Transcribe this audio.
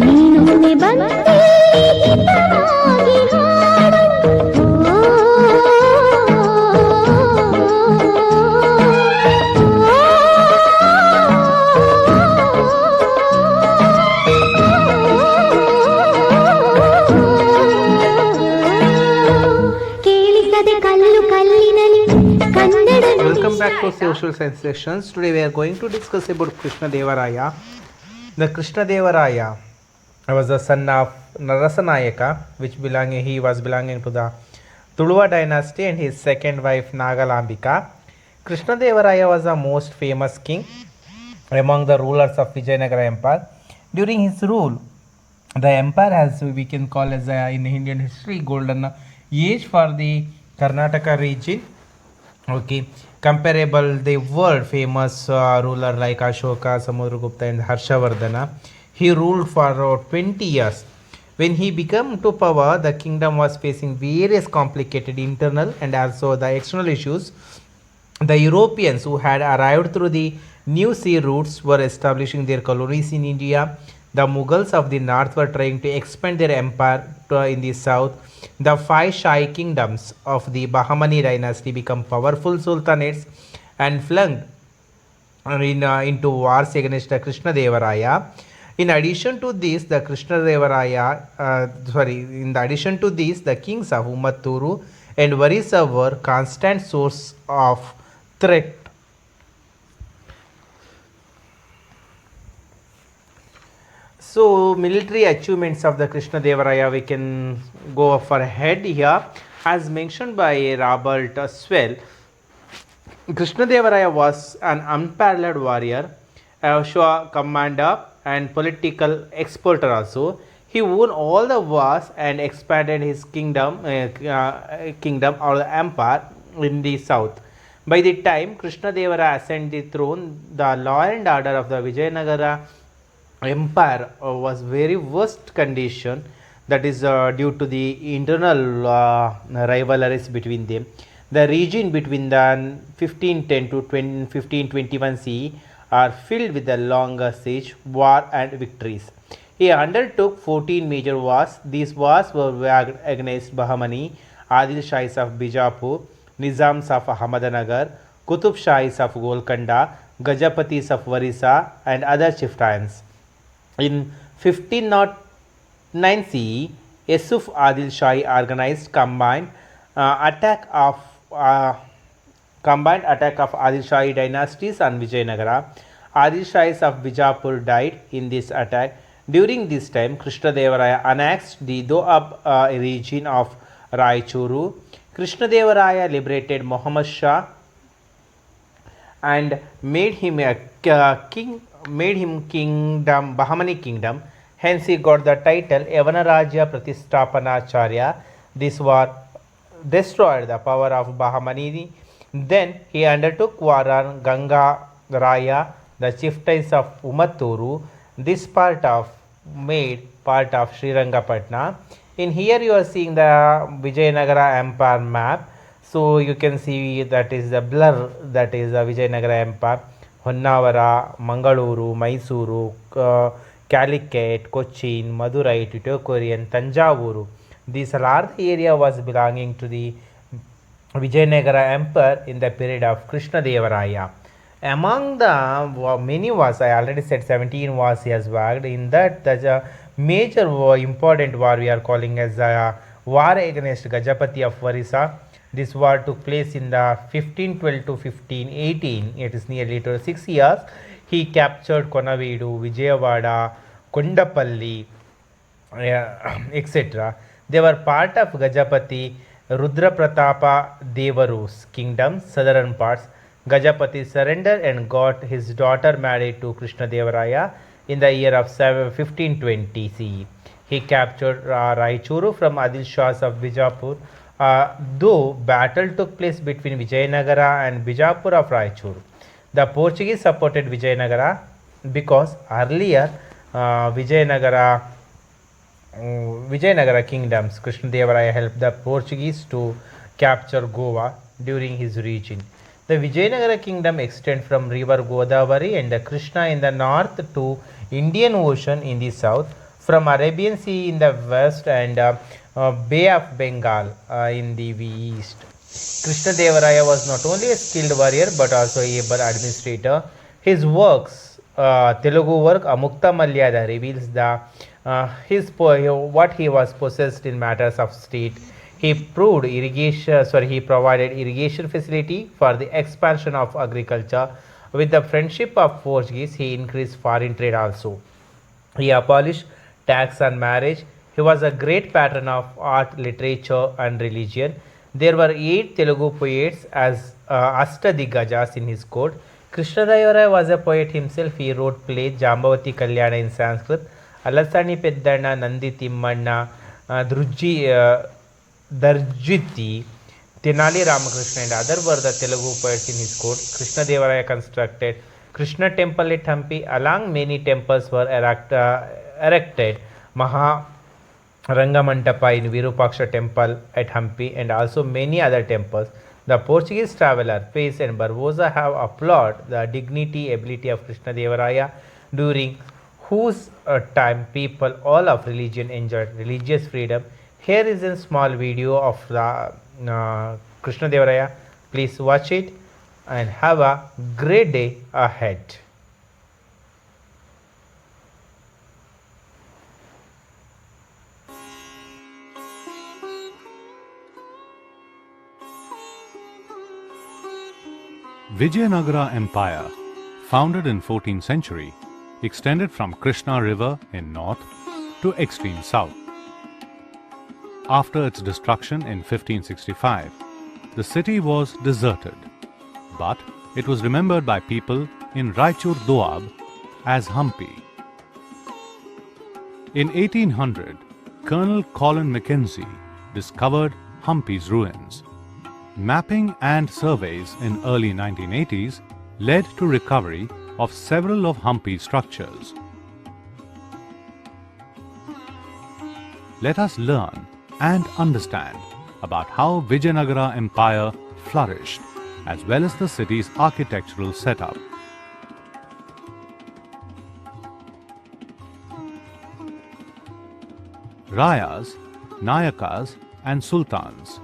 ನೀನೊಮ್ಮೆ ಬಂದೆ ಹಿತವಾಗಿ ಹಾಡು. ಕೇಳಿಸದೆ ಕಲ್ಲು ಕಲ್ಲಿನಲಿ Kannada. Welcome back to Social Sensations. Today we are going to discuss about Krishna Devaraya. The Krishna Devaraya was the son of Narasanayaka, he was belonging to the Tuluva dynasty, and his second wife Nagalambika. Krishna Devaraya was the most famous king among the rulers of Vijayanagara Empire. During his rule, the empire has, we can call as in Indian history, golden age for the Karnataka region. Okay, comparable the world famous ruler like Ashoka, Samudragupta, and Harshavardhana. He ruled for 20 years. When he became to power, the kingdom was facing various complicated internal and also the external issues. The Europeans who had arrived through the new sea routes were establishing their colonies in India. The Mughals of the north were trying to expand their empire in the south. The five Shahi kingdoms of the Bahmani dynasty became powerful sultanates and flung into wars against the Krishna Devaraya. In addition to this, the kings of Umatturu and Varisa were constant source of threat. So military achievements of the Krishna Devaraya, we can go for ahead here. As mentioned by Robert Swell, Krishna Devaraya was an unparalleled warrior, a commander, and political expert also. He won all the wars and expanded his kingdom or the empire in the south. By the time Krishna Devaraya ascended the throne, the law and order of the Vijayanagara empire was very worst condition, that is due to the internal rivalries between them. The region between the 1510 to 1521 CE are filled with the longer siege, war and victories. He undertook 14 major wars. These wars were against Bahmani, Adil Shahis of Bijapur, Nizams of Ahmednagar, Qutub Shahis of Golconda, Gajapatis of Varisa and other chieftains. In 1509 CE, Yusuf Adil Shahi organized combined attack of Adil Shahi dynasties on Vijayanagara. Adil Shahis of Bijapur died in this attack. During this time, Krishna Devaraya annexed the Doab region of Raichuru. Krishna Devaraya liberated Muhammad Shah and made him a kingdom, Bahmani kingdom. Hence he got the title Yavanarajya Pratisthapanacharya. This war destroyed the power of Bahmani. Then he undertook war on Ganga Raya, the chieftains of Umatturu. This made part of Srirangapatna. In here you are seeing the Vijayanagara empire map. So you can see that is the blur, that is the Vijayanagara empire. Honnavara, Mangaluru, Mysuru, Calicut, Cochin, Madurai, Tuticorin, and Tanjavuru. This large area was belonging to the Vijayanagara Empire in the period of Krishna Devaraya. Among the many wars, I already said 17 wars he has waged. In that, there's a major important war we are calling as a war against Gajapati of Varisa. This war took place in the 1512 to 1518. It is nearly 6 years. He captured Konavedu, Vijayawada, Kundapalli, etc. They were part of Gajapati Rudra Pratapa Devaru's kingdom, southern parts. Gajapati surrendered and got his daughter married to Krishna Devaraya in the year of 1520 CE. He captured Raichuru from Adil Shahs of Bijapur. Though battle took place between Vijayanagara and Bijapur of Raichur, the Portuguese supported Vijayanagara because earlier Vijayanagara kingdoms, Krishna Devaraya helped the Portuguese to capture Goa during his reign. The Vijayanagara kingdom extended from river Godavari and the Krishna in the north to Indian Ocean in the south, from Arabian Sea in the west and Bay of Bengal in the east. Krishna Devaraya was not only a skilled warrior but also able administrator. His works, Telugu work Amukta Malyada reveals the what he was possessed in matters of state. He provided irrigation facility for the expansion of agriculture. With the friendship of Portuguese, he increased foreign trade also. He abolished tax on marriage. He was a great patron of art, literature, and religion. There were 8 Telugu poets as Astadigajas in his court. Krishnadevara was a poet himself. He wrote plays Jambavati Kalyana in Sanskrit, Alasani Peddana, Nandi Timmanna, Darjiti, Tenali Ramakrishna and other were the Telugu poets in his court. Krishna Devaraya constructed Krishna temple at Hampi. Along many temples were erected. Maha Rangamantapa in Virupaksha temple at Hampi and also many other temples. The Portuguese traveller Pace and Barbosa have applauded the dignity ability of Krishna Devaraya, during whose time people all of religion enjoyed religious freedom. Here is a small video of the Krishna Devaraya. Please watch it and have a great day ahead. Vijayanagara Empire, founded in 14th century, extended from Krishna River in north to extreme south. After its destruction in 1565, the city was deserted, but it was remembered by people in Raichur Doab as Hampi. In 1800, Colonel Colin Mackenzie discovered Hampi's ruins. Mapping and surveys in early 1980s led to recovery of several of Hampi's structures. Let us learn and understand about how Vijayanagara Empire flourished, as well as the city's architectural setup. Rayas, Nayakas and Sultans.